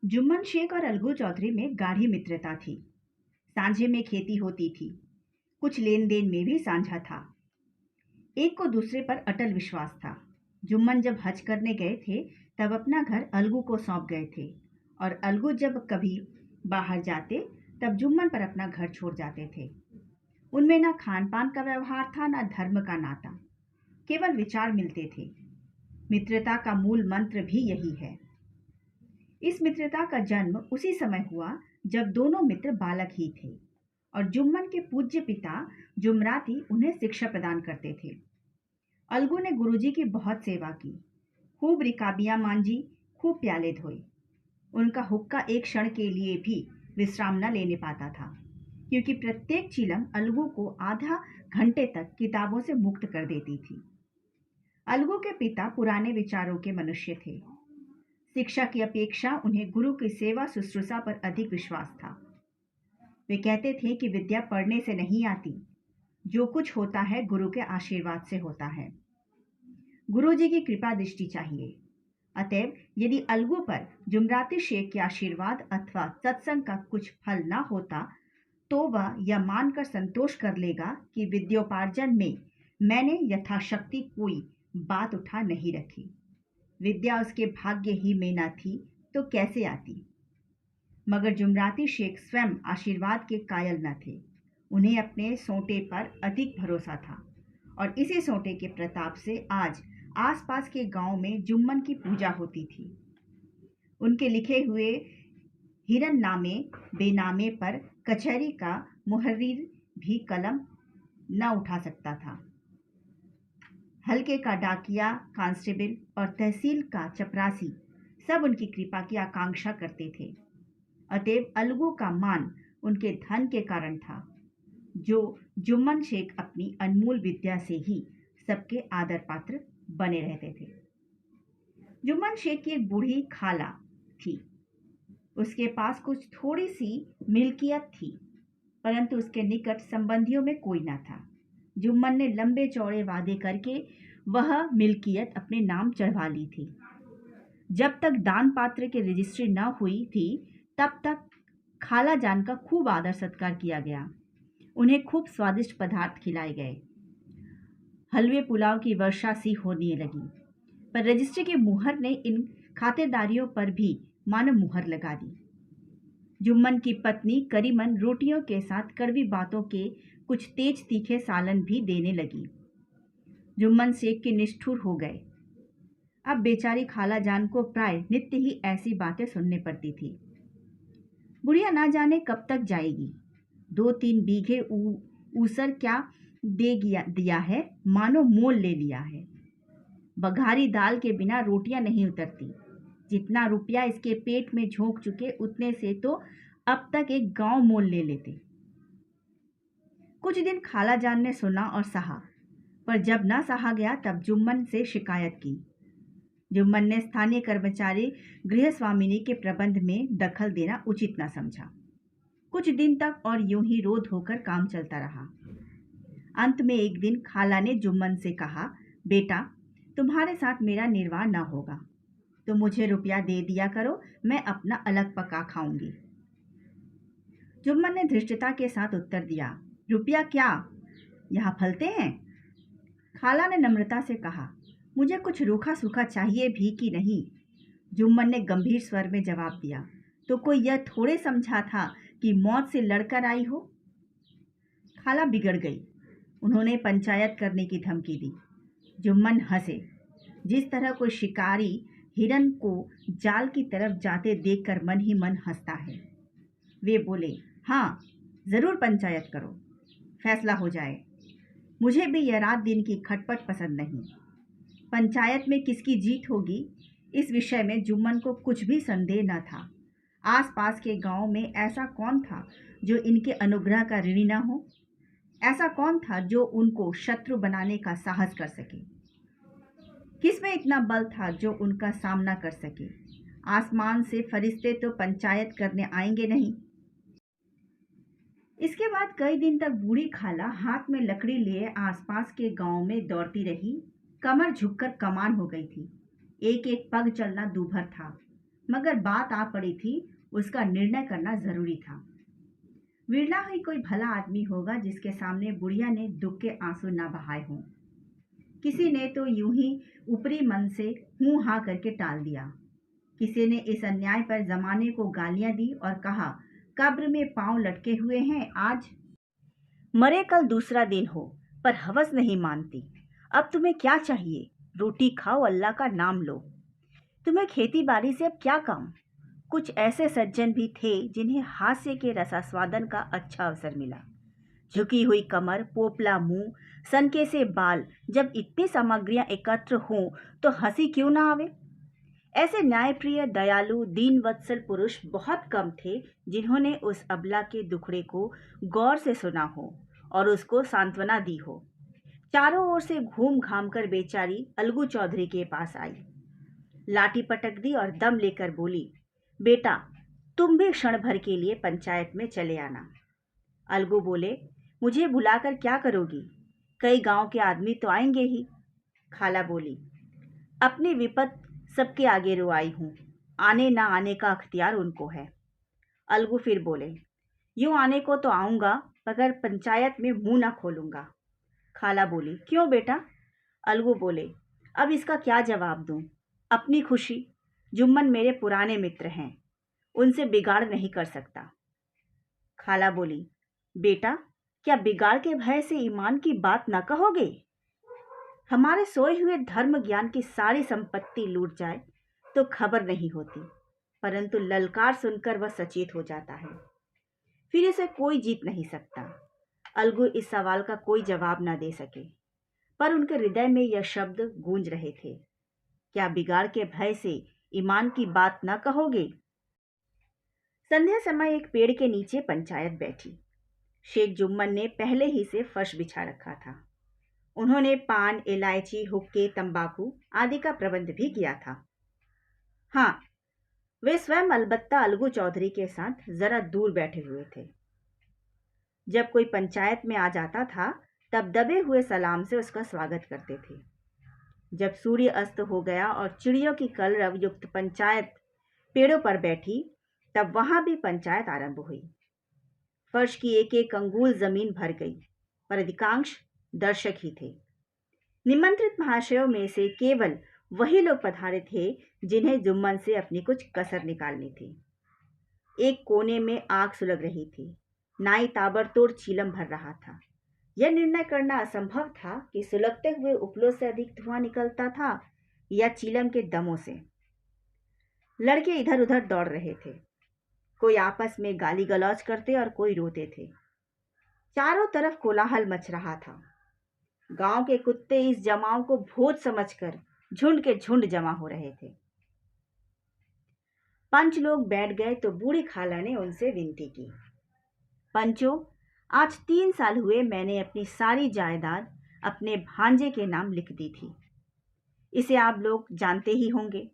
जुम्मन शेख और अलगू चौधरी में गाढ़ी मित्रता थी। सांझे में खेती होती थी। कुछ लेन देन में भी साझा था। एक को दूसरे पर अटल विश्वास था। जुम्मन जब हज करने गए थे तब अपना घर अलगू को सौंप गए थे, और अलगू जब कभी बाहर जाते तब जुम्मन पर अपना घर छोड़ जाते थे। उनमें ना खान पान का व्यवहार था, ना धर्म का नाता, केवल विचार मिलते थे। मित्रता का मूल मंत्र भी यही है। इस मित्रता का जन्म उसी समय हुआ जब दोनों मित्र बालक ही थे और जुम्मन के पूज्य पिता जुमराती उन्हें शिक्षा प्रदान करते थे। अलगू ने गुरुजी की बहुत सेवा की, खूब रिकाबियां मांजी, खूब प्याले धोए। उनका हुक्का एक क्षण के लिए भी विश्राम न लेने पाता था, क्योंकि प्रत्येक चिलम अलगू को आधा घंटे तक किताबों से मुक्त कर देती थी। अलगू के पिता पुराने विचारों के मनुष्य थे। शिक्षा की अपेक्षा उन्हें गुरु की सेवा शुश्रूषा पर अधिक विश्वास था। वे कहते थे कि विद्या पढ़ने से नहीं आती, जो कुछ होता है गुरु के आशीर्वाद से होता है। गुरु जी की कृपा दृष्टि चाहिए। अतएव यदि अलगू पर जुमराती शेख के आशीर्वाद अथवा सत्संग का कुछ फल न होता तो वह यह मानकर संतोष कर लेगा कि विद्योपार्जन में मैंने यथाशक्ति कोई बात उठा नहीं रखी। विद्या उसके भाग्य ही में न थी तो कैसे आती। मगर जुमराती शेख स्वयं आशीर्वाद के कायल न थे। उन्हें अपने सोंटे पर अधिक भरोसा था, और इसी सोंटे के प्रताप से आज आसपास के गांव में जुम्मन की पूजा होती थी। उनके लिखे हुए हिरन नामे बेनामे पर कचहरी का मुहर्रिर भी कलम न उठा सकता था। हल्के का डाकिया, कांस्टेबल और तहसील का चपरासी सब उनकी कृपा की आकांक्षा करते थे। अतएव अलगू का मान उनके धन के कारण था, जो जुम्मन शेख अपनी अनमोल विद्या से ही सबके आदर पात्र बने रहते थे। जुम्मन शेख की एक बूढ़ी खाला थी। उसके पास कुछ थोड़ी सी मिल्कियत थी, परंतु उसके निकट संबंधियों में कोई न था। जुम्मन ने लंबे चौड़े वादे करके वह मिल्कियत अपने नाम चढ़वा ली थी। जब तक दान पात्र की रजिस्ट्री न हुई थी तब तक खाला जान का खूब आदर सत्कार किया गया। उन्हें खूब स्वादिष्ट पदार्थ खिलाए गए। हलवे पुलाव की वर्षा सी होने लगी, पर रजिस्ट्री की मुहर ने इन खातेदारियों पर भी मानो मुहर लगा दी। जुम्मन की पत्नी करीमन रोटियों के साथ कड़वी बातों के कुछ तेज तीखे सालन भी देने लगी। जुम्मन शेख के निष्ठुर हो गए। अब बेचारी खाला जान को प्राय नित्य ही ऐसी बातें सुनने पड़ती थी। बुढ़िया ना जाने कब तक जाएगी। 2-3 बीघे ऊसर क्या दिया है, मानो मोल ले लिया है। बघारी दाल के बिना रोटियां नहीं उतरती। जितना रुपया इसके पेट में झोंक चुके उतने से तो अब तक एक गांव मोल ले लेते। कुछ दिन खाला जान ने सुना और सहा, पर जब ना सहा गया तब जुम्मन से शिकायत की। जुम्मन ने स्थानीय कर्मचारी गृह स्वामिनी के प्रबंध में दखल देना उचित न समझा। कुछ दिन तक और यूं ही रोध होकर काम चलता रहा। अंत में एक दिन खाला ने जुम्मन से कहा, बेटा, तुम्हारे साथ मेरा निर्वाह न होगा, तो मुझे रुपया दे दिया करो, मैं अपना अलग पका खाऊंगी। जुम्मन ने धृष्टता के साथ उत्तर दिया, रुपया क्या, यहाँ फलते हैं? खाला ने नम्रता से कहा, मुझे कुछ रूखा सूखा चाहिए भी कि नहीं? जुम्मन ने गंभीर स्वर में जवाब दिया, तो कोई यह थोड़े समझा था कि मौत से लड़कर आई हो। खाला बिगड़ गई। उन्होंने पंचायत करने की धमकी दी। जुम्मन हंसे, जिस तरह कोई शिकारी हिरन को जाल की तरफ जाते देखकर मन ही मन हंसता है। वे बोले, हाँ, जरूर पंचायत करो, फैसला हो जाए। मुझे भी यह रात दिन की खटपट पसंद नहीं। पंचायत में किसकी जीत होगी, इस विषय में जुम्मन को कुछ भी संदेह न था। आसपास के गांव में ऐसा कौन था जो इनके अनुग्रह का ऋणी न हो? ऐसा कौन था जो उनको शत्रु बनाने का साहस कर सके? किसमें इतना बल था जो उनका सामना कर सके? आसमान से फरिश्ते तो पंचायत करने आएंगे नहीं। इसके बाद कई दिन तक बूढ़ी खाला हाथ में लकड़ी लिए आसपास के गांव में दौड़ती रही। कमर झुककर कमान हो गई थी। एक एक पग चलना दूभर था। मगर बात आ पड़ी थी, उसका निर्णय करना जरूरी था। विरला ही कोई भला आदमी होगा जिसके सामने बुढ़िया ने दुख के आंसू ना बहाए हों। किसी ने तो यूं ही ऊपरी मन से हूं हां करके टाल दिया। किसी ने इस अन्याय पर जमाने को गालियां दी और कहा, कब्र में पांव लटके हुए हैं, आज मरे कल दूसरा दिन हो, पर हवस नहीं मानती। अब तुम्हें क्या चाहिए? रोटी खाओ, अल्लाह का नाम लो। तुम्हें खेती बाड़ी से अब क्या काम? कुछ ऐसे सज्जन भी थे जिन्हें हास्य के रसास्वादन का अच्छा अवसर मिला। झुकी हुई कमर, पोपला मुंह, सनके से बाल, जब इतनी सामग्रियां एकत्र हों तो हंसी क्यों ना आवे? ऐसे न्यायप्रिय, दयालु, दीनवत्सल पुरुष बहुत कम थे जिन्होंने उस अबला के दुखड़े को गौर से सुना हो और उसको सांत्वना दी हो। चारों ओर से घूम घाम कर बेचारी अलगू चौधरी के पास आई, लाठी पटक दी और दम लेकर बोली, बेटा, तुम भी क्षण भर के लिए पंचायत में चले आना। अलगू बोले, मुझे बुलाकर क्या करोगी? कई गांव के आदमी तो आएंगे ही। खाला बोली, अपनी विपत सबके आगे रोआई हूं, आने ना आने का अख्तियार उनको है। अलगू फिर बोले, यूं आने को तो आऊंगा, मगर पंचायत में मुंह ना खोलूंगा। खाला बोली, क्यों बेटा? अलगू बोले, अब इसका क्या जवाब दूं? अपनी खुशी, जुम्मन मेरे पुराने मित्र हैं, उनसे बिगाड़ नहीं कर सकता। खाला बोली, बेटा, क्या बिगाड़ के भय से ईमान की बात न कहोगे? हमारे सोए हुए धर्म ज्ञान की सारी संपत्ति लूट जाए तो खबर नहीं होती, परंतु ललकार सुनकर वह सचेत हो जाता है। फिर इसे कोई जीत नहीं सकता। अलगू इस सवाल का कोई जवाब न दे सके, पर उनके हृदय में यह शब्द गूंज रहे थे, क्या बिगाड़ के भय से ईमान की बात न कहोगे? संध्या समय एक पेड़ के नीचे पंचायत बैठी। शेख जुम्मन ने पहले ही से फर्श बिछा रखा था। उन्होंने पान, इलायची, हुक्के, तंबाकू आदि का प्रबंध भी किया था। हाँ, वे स्वयं अलबत्ता अलगू चौधरी के साथ जरा दूर बैठे हुए थे। जब कोई पंचायत में आ जाता था, तब दबे हुए सलाम से उसका स्वागत करते थे। जब सूर्य अस्त हो गया और चिड़ियों की कलरव युक्त पंचायत पेड़ों पर बैठी, तब वहां भी पंचायत आरंभ हुई। फर्श की एक एक अंगुल जमीन भर गई, पर अधिकांश दर्शक ही थे। निमंत्रित महाशयों में से केवल वही लोग पधारे थे जिन्हें जुम्मन से अपनी कुछ कसर निकालनी थी। एक कोने में आग सुलग रही थी। नाई ताबड़तोड़ चीलम भर रहा था। यह निर्णय करना असंभव था कि सुलगते हुए उपलों से अधिक धुआं निकलता था या चीलम के दमों से। लड़के इधर उधर दौड़ रहे थे, कोई आपस में गाली गलौज करते और कोई रोते थे। चारों तरफ कोलाहल मच रहा था। गांव के कुत्ते इस जमाव को भूत समझकर झुंड के झुंड जमा हो रहे थे। पंच लोग बैठ गए तो बूढ़ी खाला ने उनसे विनती की, पंचों, आज 3 साल हुए मैंने अपनी सारी जायदाद अपने भांजे के नाम लिख दी थी। इसे आप लोग जानते ही होंगे।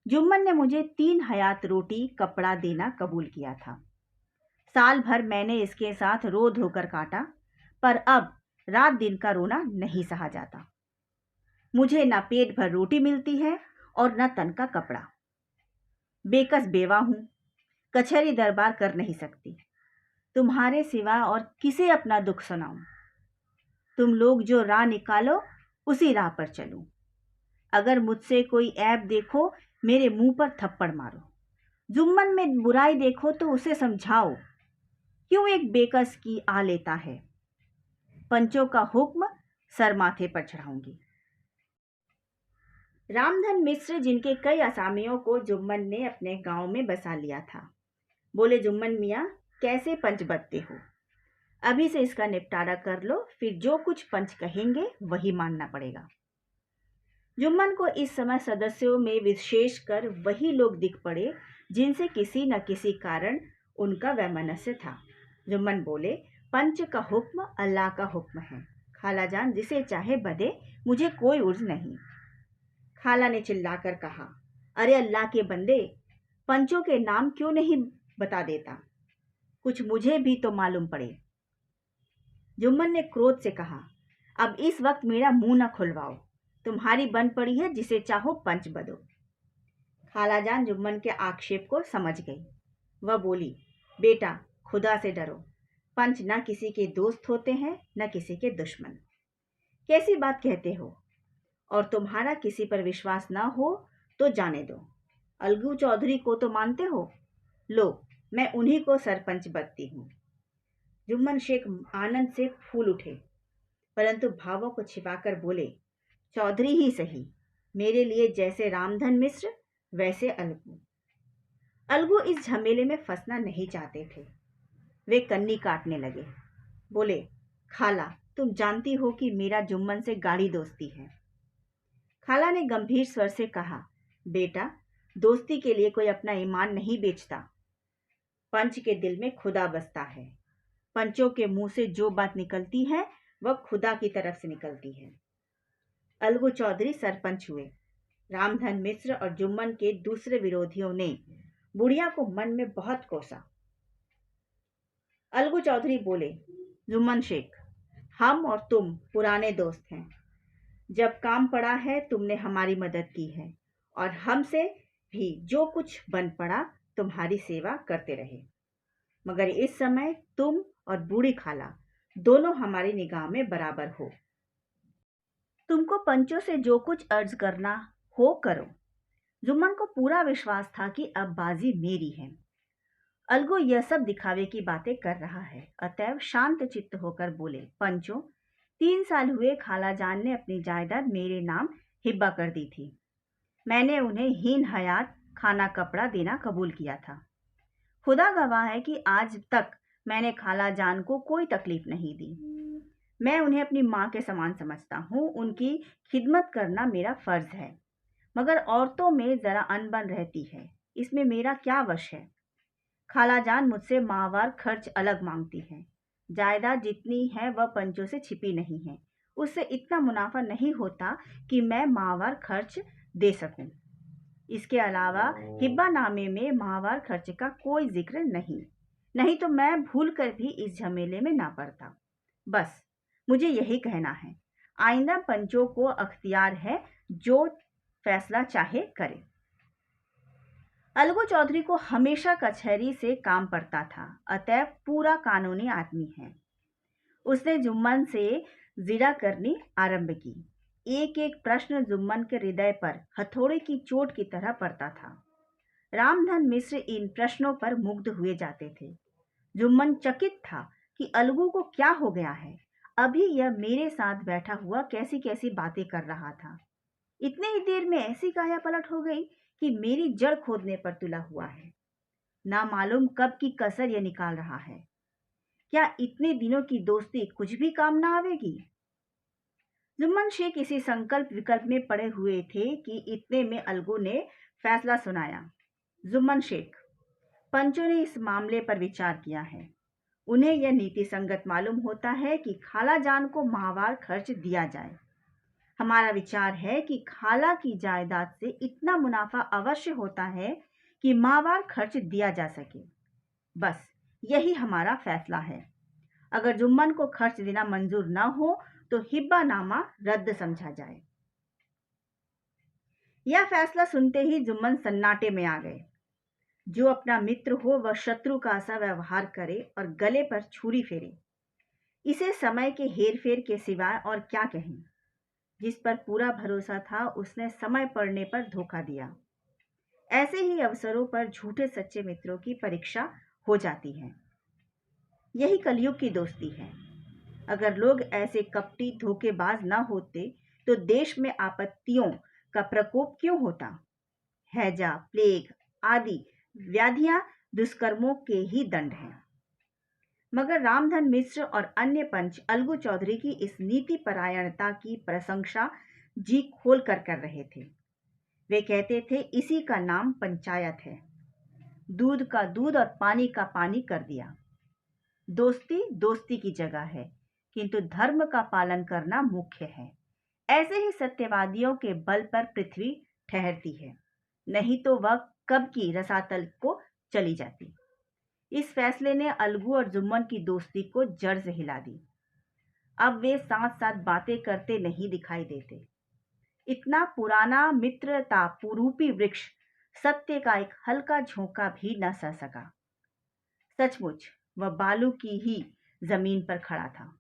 जुम्मन ने मुझे 3 हयात रोटी कपड़ा देना कबूल किया था। साल भर मैंने इसके साथ रो धोकर काटा, पर अब रात दिन का रोना नहीं सहा जाता। मुझे न पेट भर रोटी मिलती है और न तन का कपड़ा। बेकस बेवा हूं, कचहरी दरबार कर नहीं सकती। तुम्हारे सिवा और किसे अपना दुख सुनाऊं? तुम लोग जो राह निकालो उसी राह पर चलूं। अगर मुझसे कोई ऐब देखो, मेरे मुंह पर थप्पड़ मारो। जुम्मन में बुराई देखो तो उसे समझाओ, क्यों एक बेकस की आ लेता है। पंचों का हुक्म सर माथे पर चढ़ाऊंगी। रामधन मिश्र, जिनके कई असामियों को जुम्मन ने अपने गांव में बसा लिया था, बोले, जुम्मन मियाँ, कैसे पंच बदते हो? अभी से इसका निपटारा कर लो, फिर जो कुछ पंच कहेंगे वही मानना पड़ेगा। जुम्मन को इस समय सदस्यों में विशेषकर वही लोग दिख पड़े जिनसे किसी न किसी कारण उनका वैमनस्य था। जुम्मन बोले, पंच का हुक्म अल्लाह का हुक्म है। खालाजान जिसे चाहे बदे, मुझे कोई उर्ज नहीं। खाला ने चिल्लाकर कहा, अरे अल्लाह के बंदे, पंचों के नाम क्यों नहीं बता देता? कुछ मुझे भी तो मालूम पड़े। जुम्मन ने क्रोध से कहा, अब इस वक्त मेरा मुंह न खुलवाओ। तुम्हारी बन पड़ी है, जिसे चाहो पंच बदो। खालाजान जुम्मन के आक्षेप को समझ गई। वह बोली, बेटा, खुदा से डरो। पंच न किसी के दोस्त होते हैं न किसी के दुश्मन। कैसी बात कहते हो? और तुम्हारा किसी पर विश्वास ना हो तो जाने दो। अलगू चौधरी को तो मानते हो? लो, मैं उन्हीं को सरपंच बनती हूँ। जुम्मन शेख आनंद से फूल उठे, परंतु भावों को छिपाकर बोले, चौधरी ही सही, मेरे लिए जैसे रामधन मिश्र वैसे अलगू। अलगू इस झमेले में फंसना नहीं चाहते थे। वे कन्नी काटने लगे। बोले, खाला, तुम जानती हो कि मेरा जुम्मन से गाढ़ी दोस्ती है। खाला ने गंभीर स्वर से कहा, बेटा, दोस्ती के लिए कोई अपना ईमान नहीं बेचता। पंच के दिल में खुदा बसता है। पंचों के मुंह से जो बात निकलती है वह खुदा की तरफ से निकलती है। अलगू चौधरी सरपंच हुए। रामधन मिश्र और जुम्मन के दूसरे विरोधियों ने बुढ़िया को मन में बहुत कोसा। अलगू चौधरी बोले, जुम्मन शेख, हम और तुम पुराने दोस्त हैं। जब काम पड़ा है तुमने हमारी मदद की है और हमसे भी जो कुछ बन पड़ा तुम्हारी सेवा करते रहे, मगर इस समय तुम और बूढ़ी खाला दोनों हमारी निगाह में बराबर हो। तुमको पंचों से जो कुछ अर्ज करना हो करो। जुम्मन को पूरा विश्वास था कि अब बाजी मेरी है। अलगू यह सब दिखावे की बातें कर रहा है, अतएव शांत चित्त होकर बोले, पंचों, 3 साल हुए खालाजान ने अपनी जायदाद मेरे नाम हिब्बा कर दी थी। मैंने उन्हें हीन हयात खाना कपड़ा देना कबूल किया था। खुदा गवाह है कि आज तक मैंने खालाजान को कोई तकलीफ नहीं दी। मैं उन्हें अपनी माँ के समान समझता हूँ। उनकी खिदमत करना मेरा फर्ज है, मगर औरतों में जरा अनबन रहती है, इसमें मेरा क्या वश है। खालाजान मुझसे माहवार खर्च अलग मांगती है। जायदाद जितनी है वह पंचों से छिपी नहीं है। उससे इतना मुनाफा नहीं होता कि मैं माहवार खर्च दे सकूं। इसके अलावा हिब्बा नामे में माहवार खर्च का कोई जिक्र नहीं तो मैं भूल कर भी इस झमेले में ना पड़ता। बस मुझे यही कहना है। आइंदा पंचों को अख्तियार है, जो फैसला चाहे करे। अलगू चौधरी को हमेशा कचहरी से काम पड़ता था, अतएव पूरा कानूनी आदमी है। उसने जुम्मन से जिरा करनी आरंभ की। एक एक प्रश्न जुम्मन के हृदय पर हथौड़े की चोट की तरह पड़ता था। रामधन मिश्र इन प्रश्नों पर मुग्ध हुए जाते थे। जुम्मन चकित था कि अलगू को क्या हो गया है। अभी यह मेरे साथ बैठा हुआ कैसी कैसी बातें कर रहा था, इतने ही देर में ऐसी काया पलट हो गई कि मेरी जड़ खोदने पर तुला हुआ है। ना मालूम कब की कसर यह निकाल रहा है। क्या इतने दिनों की दोस्ती कुछ भी काम ना आवेगी? जुम्मन शेख इसी संकल्प विकल्प में पड़े हुए थे कि इतने में अलगू ने फैसला सुनाया। जुम्मन शेख, पंचों ने इस मामले पर विचार किया है। उन्हें यह नीति संगत मालूम होता है कि खालाजान को माहवार खर्च दिया जाए। हमारा विचार है कि खाला की जायदाद से इतना मुनाफा अवश्य होता है कि माहवार खर्च दिया जा सके। बस यही हमारा फैसला है। अगर जुम्मन को खर्च देना मंजूर न हो तो हिब्बानामा रद्द समझा जाए। यह फैसला सुनते ही जुम्मन सन्नाटे में आ गए। जो अपना मित्र हो वह शत्रु का सा व्यवहार करे और गले पर छुरी फेरे, इसे समय के हेरफेर के सिवाय और क्या कहें। जिस पर पूरा भरोसा था उसने समय पड़ने पर धोखा दिया। ऐसे ही अवसरों पर झूठे सच्चे मित्रों की परीक्षा हो जाती है। यही कलयुग की दोस्ती है। अगर लोग ऐसे कपटी धोखेबाज न होते तो देश में आपत्तियों का प्रकोप क्यों होता। हैजा, प्लेग आदि व्याधियां दुष्कर्मों के ही दंड हैं। मगर रामधन मिश्र और अन्य पंच अलगू चौधरी की इस नीति परायणता की प्रशंसा जी खोल कर रहे थे। वे कहते थे, इसी का नाम पंचायत है। दूध का दूध और पानी का पानी कर दिया। दोस्ती दोस्ती की जगह है, किंतु धर्म का पालन करना मुख्य है। ऐसे ही सत्यवादियों के बल पर पृथ्वी ठहरती है, नहीं तो वह कब की रसातल को चली जाती। इस फैसले ने अलगू और जुम्मन की दोस्ती को जड़ से हिला दी। अब वे साथ साथ बातें करते नहीं दिखाई देते। इतना पुराना मित्रता रूपी वृक्ष सत्य का एक हल्का झोंका भी न सह सका। सचमुच वह बालू की ही जमीन पर खड़ा था।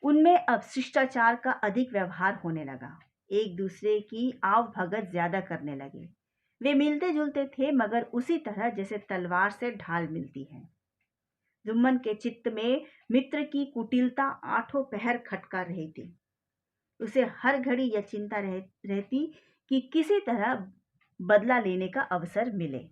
उनमें अब शिष्टाचार का अधिक व्यवहार होने लगा। एक दूसरे की आव भगत ज्यादा करने लगे। वे मिलते जुलते थे, मगर उसी तरह जैसे तलवार से ढाल मिलती है। जुम्मन के चित्त में मित्र की कुटिलता आठों पहर खटका रही थी। उसे हर घड़ी यह चिंता रहती कि किसी तरह बदला लेने का अवसर मिले।